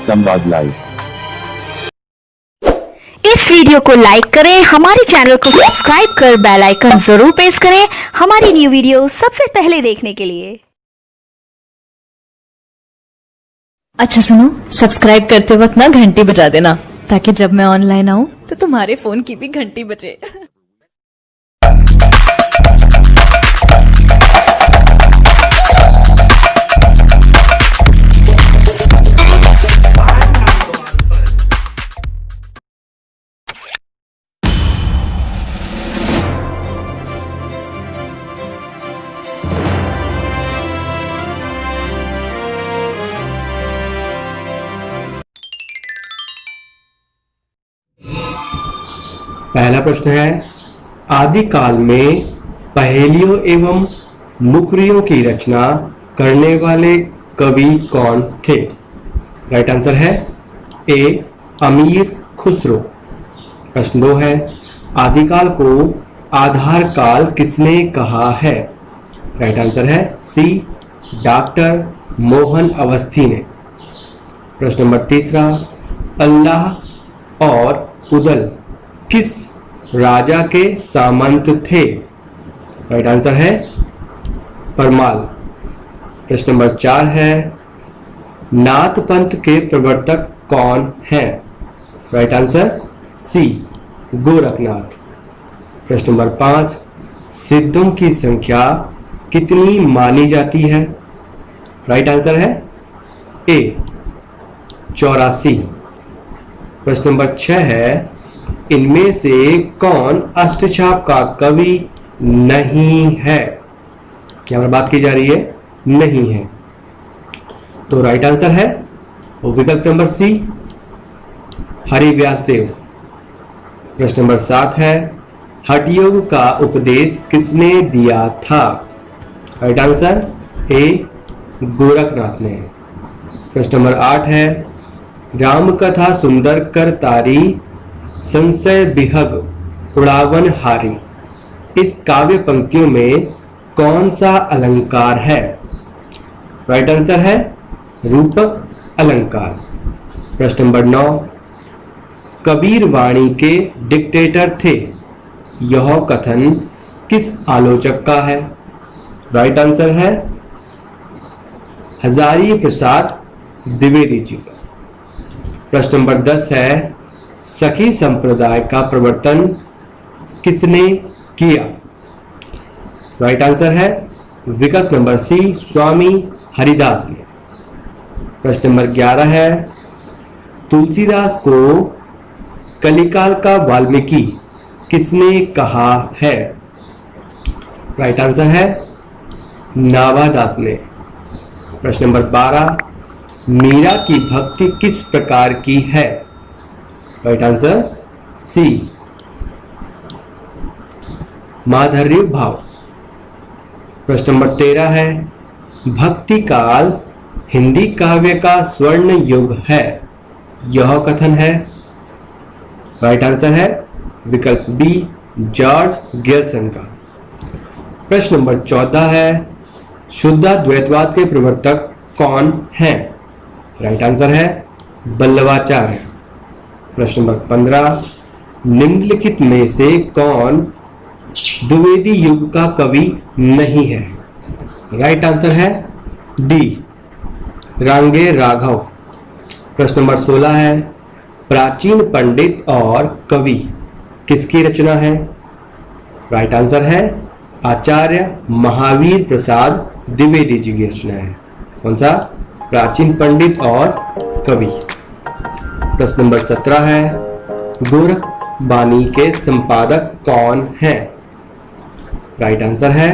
संवाद लाइव। इस वीडियो को लाइक करें, हमारे चैनल को सब्सक्राइब कर बेल आइकन जरूर प्रेस करें हमारी न्यू वीडियो सबसे पहले देखने के लिए। अच्छा सुनो, सब्सक्राइब करते वक्त ना घंटी बजा देना, ताकि जब मैं ऑनलाइन आऊं तो तुम्हारे फोन की भी घंटी बजे। पहला प्रश्न है, आदिकाल में पहेलियों एवं मुखरियों की रचना करने वाले कवि कौन थे? राइट आंसर है ए अमीर खुसरो। प्रश्न 2 है, आदिकाल को आधार काल किसने कहा है? राइट आंसर है सी डॉक्टर मोहन अवस्थी ने। प्रश्न नंबर 3, अल्लाह और उदल किस राजा के सामंत थे? राइट आंसर है परमाल। प्रश्न नंबर 4 है, नाथ पंथ के प्रवर्तक कौन हैं? Right answer C Gorakhnath. प्रश्न नंबर 5, सिद्धों की संख्या कितनी मानी जाती है? राइट आंसर है ए 84। प्रश्न नंबर 6 है, इनमें से कौन अष्टछाप का कवि नहीं है? यहाँ पर बात की जा रही है नहीं है, तो राइट आंसर है विकल्प नंबर सी हरिव्यासदेव। प्रश्न नंबर 7 है, हठयोग का उपदेश किसने दिया था? राइट आंसर ए गोरखनाथ ने। प्रश्न नंबर 8 है, रामकथा सुंदर कर तारी संशय बिहग उड़ावन हारी, इस काव्य पंक्तियों में कौन सा अलंकार है? राइट आंसर है रूपक अलंकार। प्रश्न नंबर 9, कबीर वाणी के डिक्टेटर थे, यह कथन किस आलोचक का है? राइट आंसर है हजारी प्रसाद द्विवेदी जी का। प्रश्न नंबर 10 है, सखी संप्रदाय का प्रवर्तन किसने किया? राइट आंसर है विकल्प नंबर सी स्वामी हरिदास ने। प्रश्न नंबर 11 है, तुलसीदास को कलिकाल का वाल्मीकि किसने कहा है? राइट आंसर है नाभादास ने। प्रश्न नंबर 12, मीरा की भक्ति किस प्रकार की है? राइट आंसर सी माधुर्य भाव। प्रश्न नंबर 13 है, भक्ति काल हिंदी काव्य का स्वर्ण युग है, यह कथन है? राइट आंसर है विकल्प बी जॉर्ज गियर्सन का। प्रश्न नंबर 14 है, शुद्धाद्वैतवाद के प्रवर्तक कौन हैं? राइट आंसर है बल्लवाचार्य। प्रश्न नंबर 15, निम्नलिखित में से कौन द्विवेदी युग का कवि नहीं है? राइट आंसर है डी रांगे राघव। प्रश्न नंबर 16 है, प्राचीन पंडित और कवि किसकी रचना है? राइट आंसर है आचार्य महावीर प्रसाद द्विवेदी जी की रचना है। कौन सा? प्राचीन पंडित और कवि। प्रश्न नंबर 17 है, गोरख बानी के संपादक कौन हैं? राइट आंसर है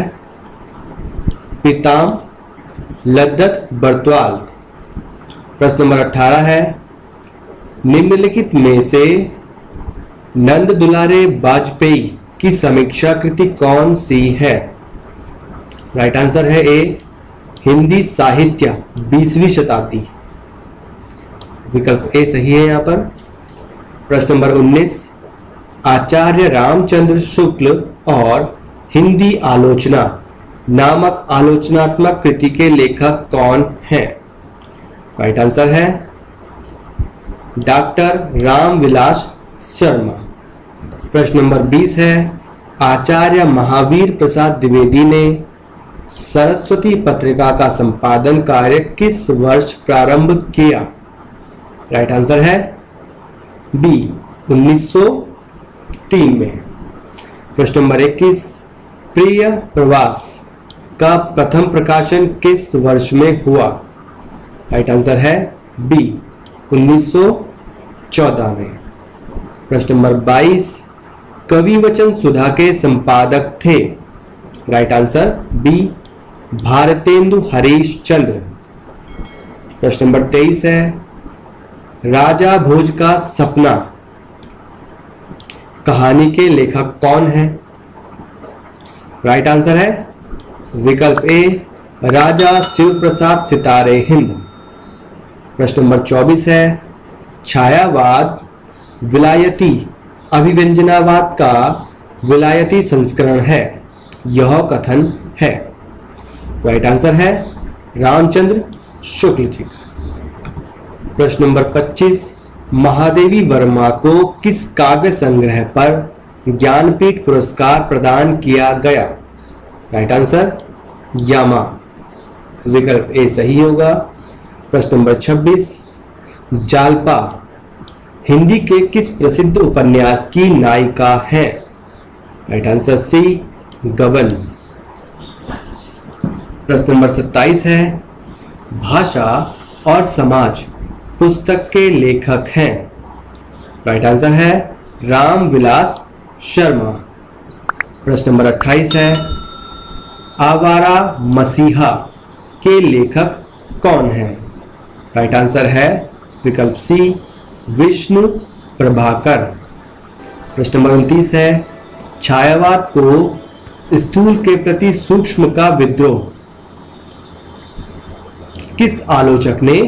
पिताम लद्दत बर्तवाल। प्रश्न नंबर 18 है, निम्नलिखित में से नंद दुलारे वाजपेयी की समीक्षा कृति कौन सी है? राइट आंसर है ए हिंदी साहित्य 20वीं शताब्दी। विकल्प ए सही है यहाँ पर। प्रश्न नंबर 19, आचार्य रामचंद्र शुक्ल और हिंदी आलोचना नामक आलोचनात्मक कृति के लेखक कौन हैं? राइट आंसर है डॉक्टर रामविलास शर्मा। प्रश्न नंबर 20 है, आचार्य महावीर प्रसाद द्विवेदी ने सरस्वती पत्रिका का संपादन कार्य किस वर्ष प्रारंभ किया? राइट आंसर है बी 1903 में। प्रश्न नंबर 21, प्रिय प्रवास का प्रथम प्रकाशन किस वर्ष में हुआ? राइट आंसर है बी 1914 में। प्रश्न नंबर 22, कवि वचन सुधा के संपादक थे? Right answer B Bharatendu Harish Chandra. प्रश्न नंबर 23 है, राजा भोज का सपना कहानी के लेखक कौन है? राइट आंसर है विकल्प ए राजा शिव प्रसाद सितारे हिंद। प्रश्न नंबर 24 है, छायावाद विलायती अभिव्यंजनावाद का विलायती संस्करण है, यह कथन है? राइट आंसर है रामचंद्र शुक्ल जी। प्रश्न नंबर 25, महादेवी वर्मा को किस काव्य संग्रह पर ज्ञानपीठ पुरस्कार प्रदान किया गया? राइट आंसर यामा, विकल्प ए सही होगा। प्रश्न नंबर 26, जालपा हिंदी के किस प्रसिद्ध उपन्यास की नायिका है? राइट आंसर सी गबन। प्रश्न नंबर 27 है, भाषा और समाज पुस्तक के लेखक हैं? राइट आंसर है रामविलास शर्मा। प्रश्न नंबर 28 है, आवारा मसीहा के लेखक कौन हैं? राइट आंसर है विकल्प सी विष्णु प्रभाकर। प्रश्न नंबर 29 है, छायावाद को स्थूल के प्रति सूक्ष्म का विद्रोह किस आलोचक ने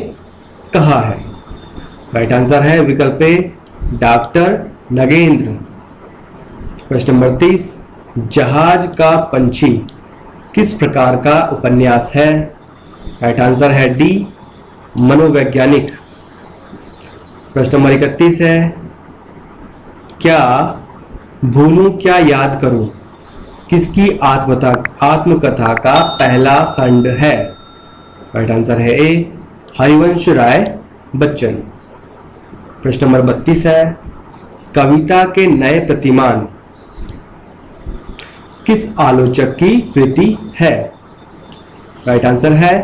कहा है? राइट आंसर है विकल्प ए डॉक्टर नगेंद्र। प्रश्न नंबर 30, जहाज का पंछी किस प्रकार का उपन्यास है? राइट आंसर है डी मनोवैज्ञानिक। प्रश्न नंबर 31 है, क्या भूलूं क्या याद करूं किसकी आत्मकथा का पहला खंड है? राइट आंसर है ए हरिवंश राय बच्चन। प्रश्न नंबर 32 है, कविता के नए प्रतिमान किस आलोचक की कृति है? राइट आंसर है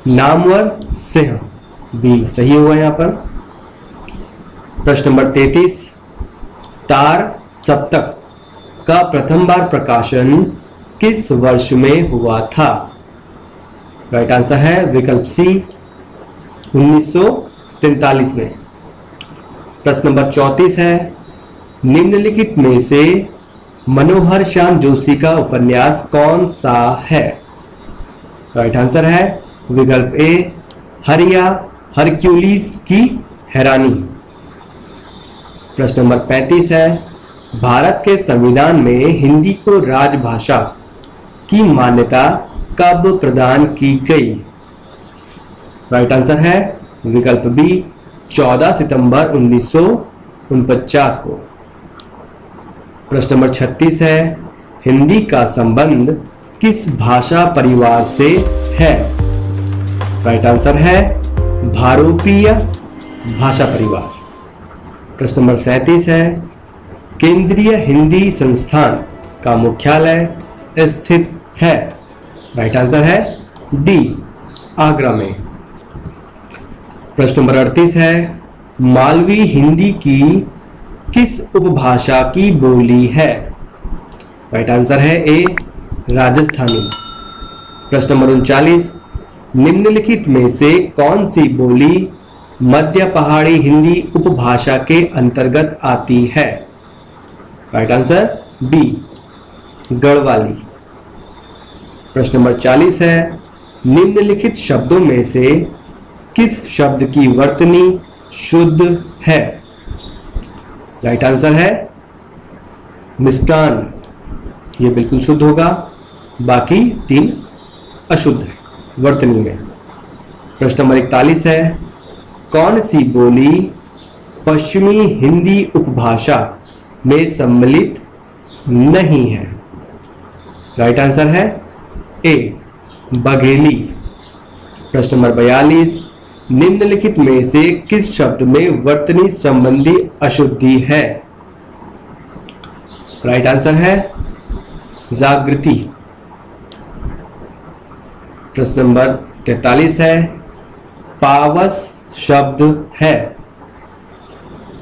नामवर सिंह, बी सही होगा यहां पर। प्रश्न नंबर 33, तार सप्तक का प्रथम बार प्रकाशन किस वर्ष में हुआ था? राइट आंसर है विकल्प सी 1943 में। प्रश्न नंबर 34 है, निम्नलिखित में से मनोहर श्याम जोशी का उपन्यास कौन सा है? राइट आंसर है विकल्प ए हरक्यूलिस की हैरानी। प्रश्न नंबर 35 है, भारत के संविधान में हिंदी को राजभाषा की मान्यता कब प्रदान की गई? राइट आंसर है विकल्प बी 14 सितंबर 1949 को। प्रश्न नंबर 36 है, हिंदी का संबंध किस भाषा परिवार से है? राइट आंसर है भारोपीय भाषा परिवार। प्रश्न नंबर 37 है, केंद्रीय हिंदी संस्थान का मुख्यालय स्थित है? राइट आंसर है डी आगरा में। प्रश्न नंबर 38 है, मालवी हिंदी की किस उपभाषा की बोली है? राइट आंसर है ए राजस्थानी। प्रश्न नंबर 39, निम्नलिखित में से कौन सी बोली मध्य पहाड़ी हिंदी उपभाषा के अंतर्गत आती है? Right answer B Garhwali. प्रश्न नंबर 40 है, निम्नलिखित शब्दों में से किस शब्द की वर्तनी शुद्ध है? राइट आंसर है मिष्टान, ये बिल्कुल शुद्ध होगा, बाकी 3 अशुद्ध है वर्तनी में। प्रश्न नंबर 41 है, कौन सी बोली पश्चिमी हिंदी उपभाषा में सम्मिलित नहीं है? राइट आंसर है ए बघेली। प्रश्न नंबर 42, निम्नलिखित में से किस शब्द में वर्तनी संबंधी अशुद्धि है? राइट आंसर है जागृति। प्रश्न नंबर 43 है, पावस शब्द है?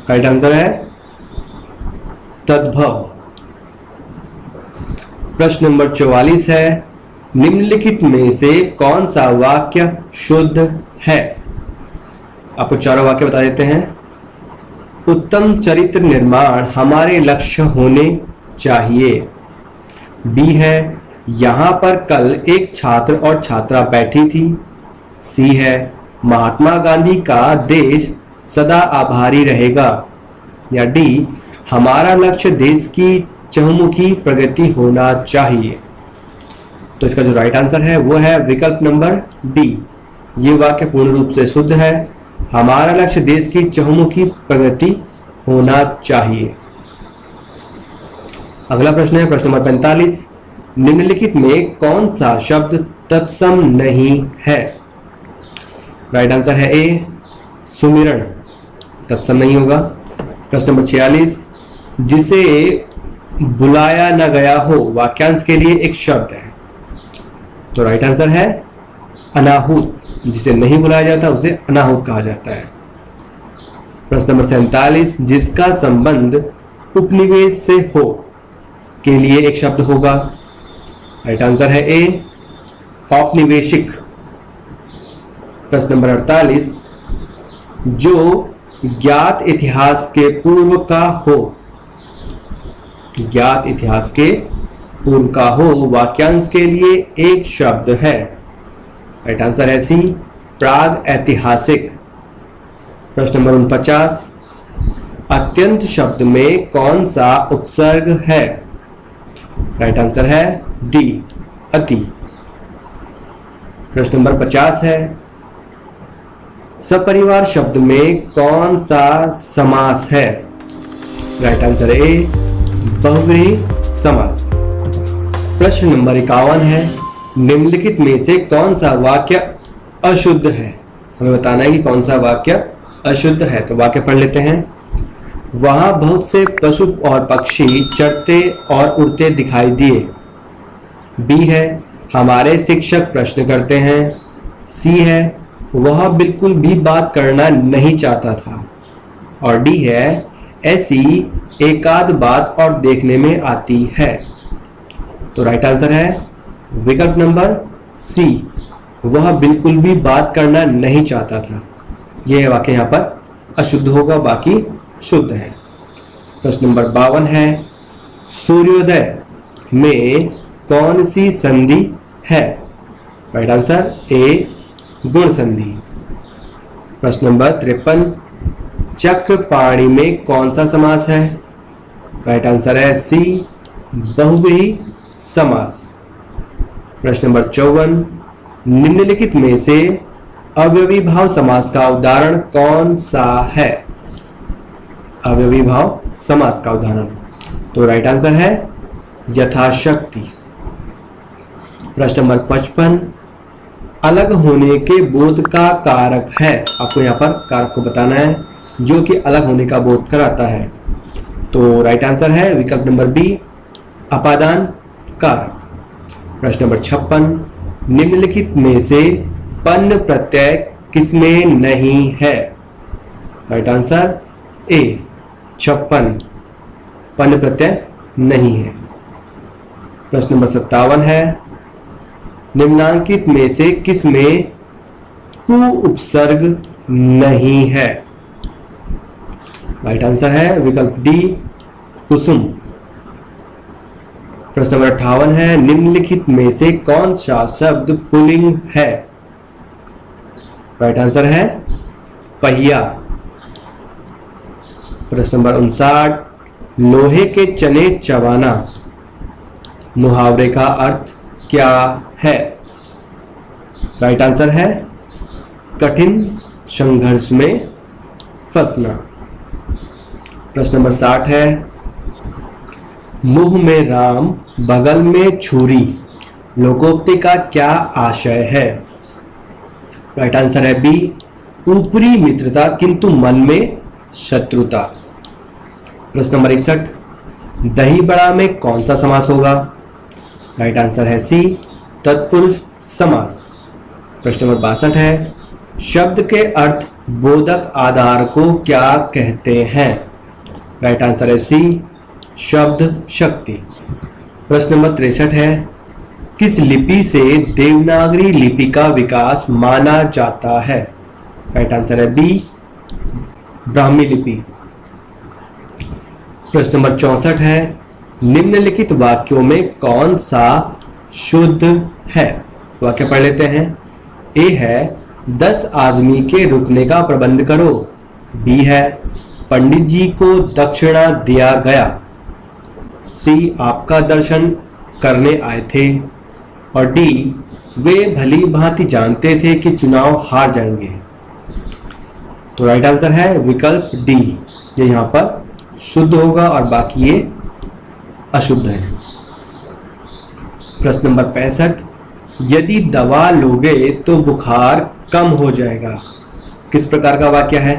राइट आंसर है तद्भव। प्रश्न नंबर 44 है, निम्नलिखित में से कौन सा वाक्य शुद्ध है? आपको चारों वाक्य बता देते हैं। उत्तम चरित्र निर्माण हमारे लक्ष्य होने चाहिए। बी है, यहां पर कल एक छात्र और छात्रा बैठी थी। सी है, महात्मा गांधी का देश सदा आभारी रहेगा। या डी, हमारा लक्ष्य देश की चहुमुखी प्रगति होना चाहिए। तो इसका जो राइट आंसर है वो है विकल्प नंबर डी। ये वाक्य पूर्ण रूप से शुद्ध है। हमारा लक्ष्य देश की चहुमुखी प्रगति होना चाहिए। अगला प्रश्न है प्रश्न नंबर 45, निम्नलिखित में कौन सा शब्द तत्सम नहीं है? राइट आंसर है ए सुमिरन, तत्सम नहीं होगा। प्रश्न नंबर 46, जिसे बुलाया न गया हो वाक्यांश के लिए एक शब्द है। तो राइट आंसर है अनाहूत। जिसे नहीं बुलाया जाता उसे अनाहूत कहा जाता है। प्रश्न नंबर 47, जिसका संबंध उपनिवेश से हो के लिए एक शब्द होगा। राइट आंसर है ए औपनिवेशिक। प्रश्न नंबर 48, जो ज्ञात इतिहास के पूर्व का हो। ज्ञात इतिहास के पूर्व का हो वाक्यांश के लिए एक शब्द है। राइट आंसर है सी प्राग ऐतिहासिक। प्रश्न नंबर 49, अत्यंत शब्द में कौन सा उपसर्ग है? राइट आंसर है डी अति। प्रश्न नंबर 50 है, सपरिवार शब्द में कौन सा समास है? राइट आंसर है ए बहुव्रीहि समास। प्रश्न नंबर 51 है, निम्नलिखित में से कौन सा वाक्य अशुद्ध है? हमें बताना है कि कौन सा वाक्य अशुद्ध है। तो वाक्य पढ़ लेते हैं। वहां बहुत से पशु और पक्षी चढ़ते और उड़ते दिखाई दिए। बी है, हमारे शिक्षक प्रश्न करते हैं। सी है, वह बिल्कुल भी बात करना नहीं चाहता था। और डी है, ऐसी एकाध बात और देखने में आती है। तो राइट आंसर है विकल्प नंबर सी, वह बिल्कुल भी बात करना नहीं चाहता था। यह वाक्य यहां पर अशुद्ध होगा, बाकी शुद्ध है। प्रश्न नंबर 52 है, सूर्योदय में कौन सी संधि है? राइट आंसर ए गुण संधि। प्रश्न नंबर 53, चक्रपाणी में कौन सा समास है? राइट आंसर है सी बहुव्रीहि समास। प्रश्न नंबर 54, निम्नलिखित में से अव्ययी भाव समास का उदाहरण कौन सा है? अव्ययी भाव समास का उदाहरण। तो राइट आंसर है यथाशक्ति। प्रश्न नंबर 55, अलग होने के बोध का कारक है। आपको यहाँ पर कारक को बताना है जो कि अलग होने का बोध कराता है। तो राइट आंसर है विकल्प नंबर बी अपादान कारक। प्रश्न नंबर 56, निम्नलिखित में से पन्न प्रत्यय किसमें नहीं है? राइट आंसर ए 56 पन्न प्रत्यय नहीं है। प्रश्न नंबर 57 है, निम्नांकित में से किसमें कु उपसर्ग नहीं है? राइट आंसर है विकल्प डी कुसुम। प्रश्न नंबर 58 है, निम्नलिखित में से कौन सा शब्द पुल्लिंग है? राइट आंसर है पहिया। प्रश्न नंबर 59, लोहे के चने चबाना मुहावरे का अर्थ क्या है? राइट आंसर है कठिन संघर्ष में फंसना। प्रश्न नंबर 60 है, मुंह में राम बगल में छुरी लोकोक्ति का क्या आशय है? राइट आंसर है बी, ऊपरी मित्रता किंतु मन में शत्रुता। प्रश्न नंबर 61, दही बड़ा में कौन सा समास होगा? राइट आंसर है सी, तत्पुरुष समास। प्रश्न नंबर 62 है, शब्द के अर्थ बोधक आधार को क्या कहते हैं? राइट आंसर है सी, शब्द शक्ति। प्रश्न नंबर 63 है, किस लिपि से देवनागरी लिपि का विकास माना जाता है? राइट आंसर है बी, ब्राह्मी लिपि। प्रश्न नंबर 64 है, निम्नलिखित वाक्यों में कौन सा शुद्ध है? वाक्य पढ़ लेते हैं। ए है 10 आदमी के रुकने का प्रबंध करो। बी है पंडित जी को दक्षिणा दिया गया। सी आपका दर्शन करने आए थे। और डी वे भली भांति जानते थे कि चुनाव हार जाएंगे। तो राइट आंसर है विकल्प डी, ये यहां पर शुद्ध होगा और बाकी ये अशुद्ध है। प्रश्न नंबर 65, यदि दवा लोगे तो बुखार कम हो जाएगा। किस प्रकार का वाक्य है?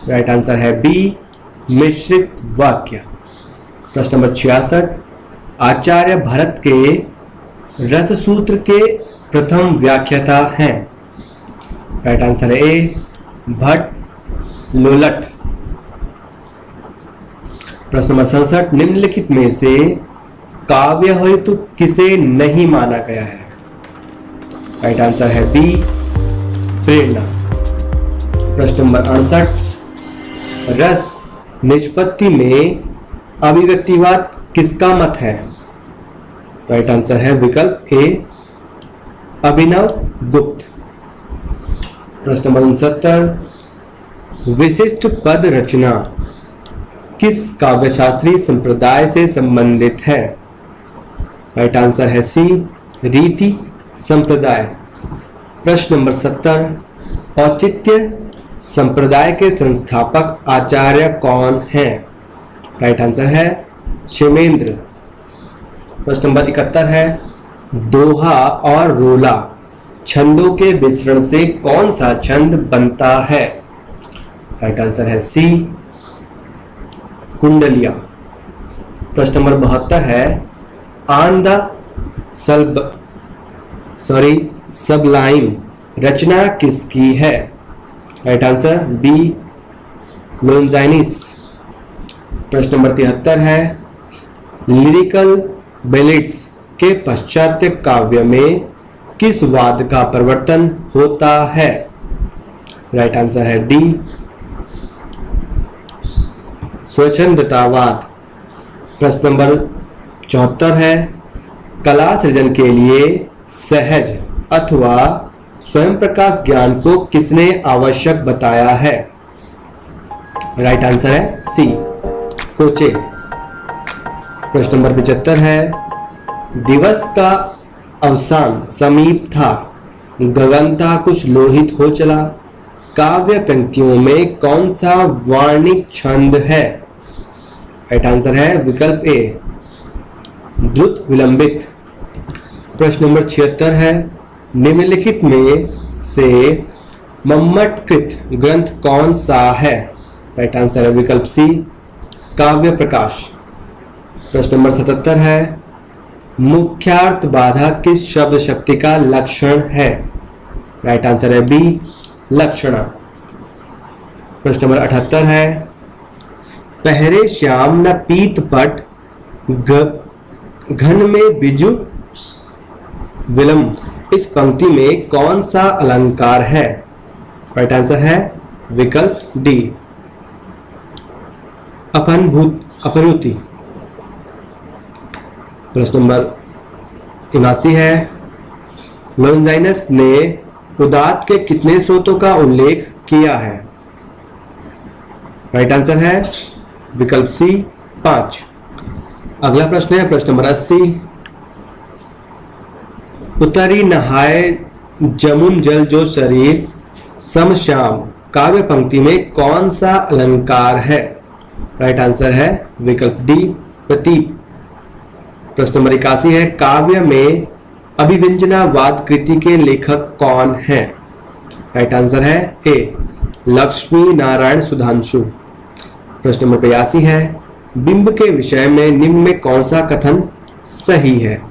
राइट आंसर है बी, मिश्रित वाक्य। प्रश्न नंबर 66, आचार्य भरत के रस सूत्र के प्रथम व्याख्याता हैं। राइट आंसर है ए, भट्ट लोलट। प्रश्न नंबर 67, निम्नलिखित में से काव्य हेतु किसे नहीं माना गया है? राइट आंसर है बी, प्रेरणा। प्रश्न नंबर 68, रस निष्पत्ति में अभिव्यक्तिवाद किसका मत है? राइट आंसर है विकल्प ए, अभिनव गुप्त। प्रश्न नंबर 69, विशिष्ट पद रचना किस काव्यशास्त्रीय संप्रदाय से संबंधित है? राइट आंसर है सी, रीति संप्रदाय। प्रश्न नंबर 70, औचित्य संप्रदाय के संस्थापक आचार्य कौन हैं? राइट आंसर है क्षेमेंद्र। प्रश्न नंबर 71 है, दोहा और रोला छंदों के मिश्रण से कौन सा छंद बनता है? राइट आंसर है सी, कुंडलिया। प्रश्न नंबर 72 है, ऑन द सबलाइम रचना किसकी है? Right answer B, Longinus. प्रश्न नंबर 73 है, लिरिकल बैलेड्स के पाश्चात्य काव्य में किस वाद का प्रवर्तन होता है? राइट आंसर है डी, स्वच्छंदतावाद। प्रश्न नंबर 74 है, कला सृजन के लिए सहज अथवा स्वयं प्रकाश ज्ञान को किसने आवश्यक बताया है? राइट आंसर है सी, कोचे। प्रश्न नंबर 75 है, दिवस का अवसान समीप था, गगन था कुछ लोहित हो चला। काव्य पंक्तियों में कौन सा वार्णिक छंद है? राइट आंसर है विकल्प ए, द्रुत विलंबित। प्रश्न नंबर 76 है, निम्नलिखित में से मम्मटकृत ग्रंथ कौन सा है? राइट आंसर है विकल्प सी, काव्य प्रकाश। प्रश्न नंबर 77 है, मुख्यार्थ बाधा किस शब्द शक्ति का लक्षण है? राइट आंसर है बी, लक्षणा। प्रश्न नंबर 78 है, पहरे श्याम न पीत पट घन में बिजु विलंब, इस पंक्ति में कौन सा अलंकार है? राइट आंसर है विकल्प डी, अपनुति। प्रश्न नंबर 79 है, लोनजाइनस ने उदात्त के कितने स्रोतों का उल्लेख किया है? राइट आंसर है विकल्प सी, 5। अगला प्रश्न है प्रश्न नंबर 80, उतरी नहाए जमुन जल जो शरीर समश्याम काव्य पंक्ति में कौन सा अलंकार है? राइट आंसर है विकल्प डी प्रतीप। प्रश्न नंबर 81 है, काव्य में अभिव्यंजनावाद कृति के लेखक कौन हैं? राइट आंसर है ए लक्ष्मी नारायण सुधांशु। प्रश्न नंबर 82 है, बिंब के विषय में निम्न में कौन सा कथन सही है?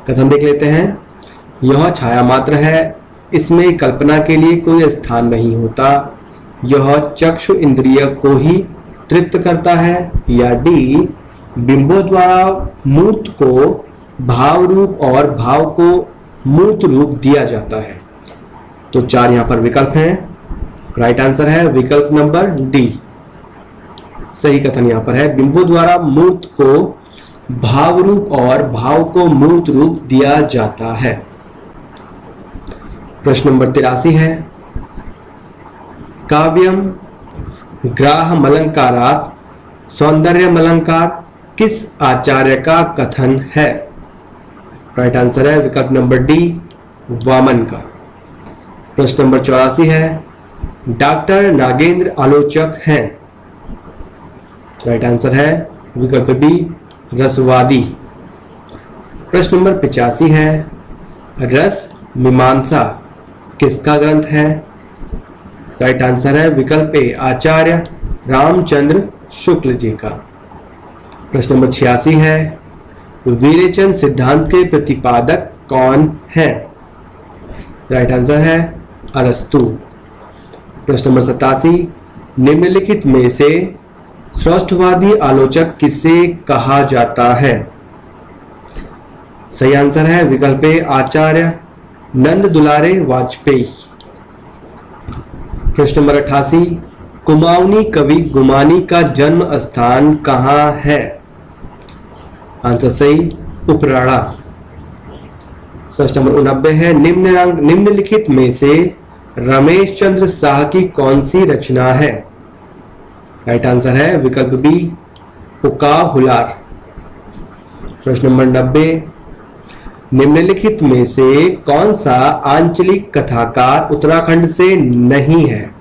कथन देख लेते हैं। यह छाया मात्र है, इसमें कल्पना के लिए कोई स्थान नहीं होता, यह चक्षु इंद्रिय को ही तृप्त करता है, या डी बिंबों द्वारा मूर्त को भाव रूप और भाव को मूर्त रूप दिया जाता है। तो 4 यहां पर विकल्प हैं। राइट आंसर है विकल्प नंबर डी। सही कथन यहां पर है, बिंबों द्वारा मूर्त को भाव रूप और भाव को मूर्त रूप दिया जाता है। प्रश्न नंबर 83 है, काव्यम ग्राहमलंकारात् सौंदर्यमलंकार किस आचार्य का कथन है? राइट आंसर है विकल्प नंबर डी वामन का। प्रश्न नंबर 84 है, डॉक्टर नागेंद्र आलोचक हैं। राइट आंसर है विकल्प बी रसवादी। प्रश्न नंबर 85 है, रस मीमांसा किसका ग्रंथ है? राइट आंसर है विकल्प ए आचार्य रामचंद्र शुक्ल जी का। प्रश्न नंबर 86 है, विरेचन सिद्धांत के प्रतिपादक कौन है? राइट आंसर है अरस्तु। प्रश्न नंबर 87, निम्नलिखित में से स्रष्टवादी आलोचक किसे कहा जाता है? सही आंसर है विकल्प ए आचार्य नंद दुलारे वाजपेयी। प्रश्न नंबर 88, कुमाऊनी कवि गुमानी का जन्म स्थान कहां है? आंसर सही उपराड़ा। प्रश्न नंबर 89 है, निम्नलिखित में से रमेश चंद्र शाह की कौन सी रचना है? राइट आंसर है विकल्प बी उकाव हुलार। प्रश्न नंबर 90, निम्नलिखित में से कौन सा आंचलिक कथाकार उत्तराखंड से नहीं है?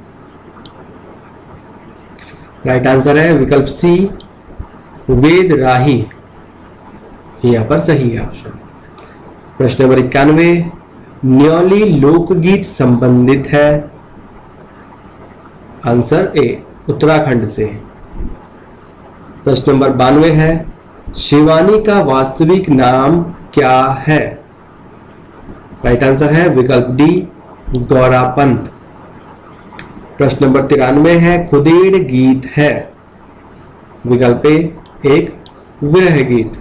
राइट आंसर है विकल्प सी वेद राही। यहां पर सही है ऑप्शन। प्रश्न नंबर 91, न्योली लोकगीत संबंधित है? आंसर ए उत्तराखंड से। प्रश्न नंबर 92 है, शिवानी का वास्तविक नाम क्या है? राइट आंसर है विकल्प डी गौरापंत। प्रश्न नंबर 93 है, खुदेड़ गीत है? विकल्प ए एक विरह गीत।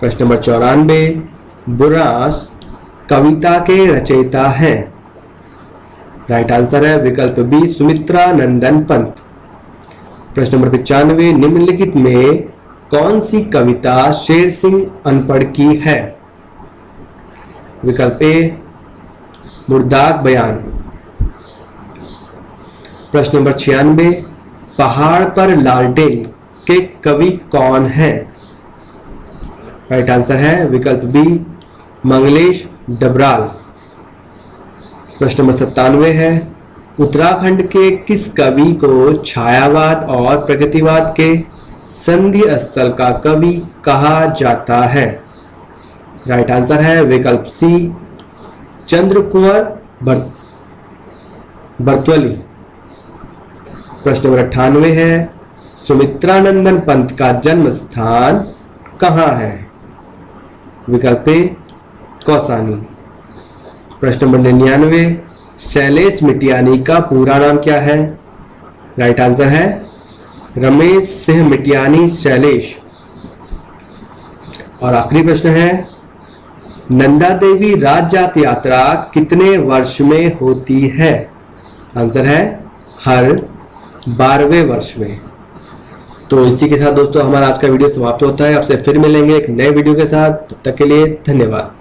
प्रश्न नंबर 94, बुरांस कविता के रचयिता हैं? राइट आंसर है विकल्प बी सुमित्रा नंदन पंत। प्रश्न नंबर 95, निम्नलिखित में कौन सी कविता शेर सिंह अनपढ़ की है? विकल्प ए मुर्दाक बयान। प्रश्न नंबर 96, पहाड़ पर लालटेन के कवि कौन हैं? राइट आंसर है विकल्प बी मंगलेश डबराल। प्रश्न नंबर 97 है, उत्तराखंड के किस कवि को छायावाद और प्रगतिवाद के संधि स्थल का कवि कहा जाता है? राइट आंसर है विकल्प सी चंद्रकुंवर बर्तवली। प्रश्न नंबर 98 है, सुमित्रानंदन पंत का जन्म स्थान कहां है? विकल्प ए कौसानी। प्रश्न नंबर 99, शैलेश मिटियानी का पूरा नाम क्या है? राइट आंसर है रमेश सिंह मिटियानी शैलेश। और आखिरी प्रश्न है, नंदा देवी राजजात यात्रा कितने वर्ष में होती है? आंसर है हर 12वें वर्ष में। तो इसी के साथ दोस्तों हमारा आज का वीडियो समाप्त होता है। आपसे फिर मिलेंगे एक नए वीडियो के साथ। तब तक के लिए धन्यवाद।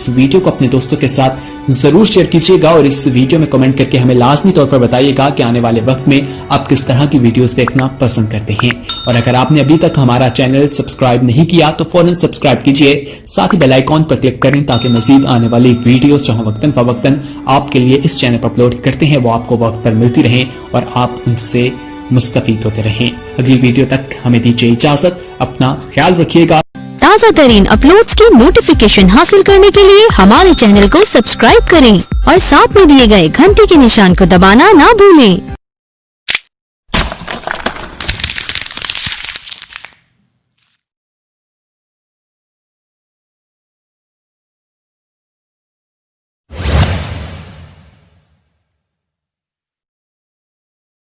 इस वीडियो को अपने दोस्तों के साथ जरूर शेयर कीजिएगा और इस वीडियो में कमेंट करके हमें लाजमी तौर पर बताइएगा कि आने वाले वक्त में आप किस तरह की वीडियोस देखना पसंद करते हैं। और अगर आपने अभी तक हमारा चैनल सब्सक्राइब नहीं किया तो फौरन सब्सक्राइब कीजिए, साथ ही बेल आइकॉन पर क्लिक करें ताकि मजीद आने वाली वीडियो चाहे वक्तन फवक्तन आपके लिए इस चैनल पर अपलोड करते हैं वो आपको वक्त पर मिलती रहे और आप उनसे मुस्तफीद होते रहें। अगली वीडियो तक हमें दीजिए इजाजत, अपना ख्याल रखिएगा। ताज़ा तरीन अपलोड्स की नोटिफिकेशन हासिल करने के लिए हमारे चैनल को सब्सक्राइब करें और साथ में दिए गए घंटी के निशान को दबाना ना भूलें।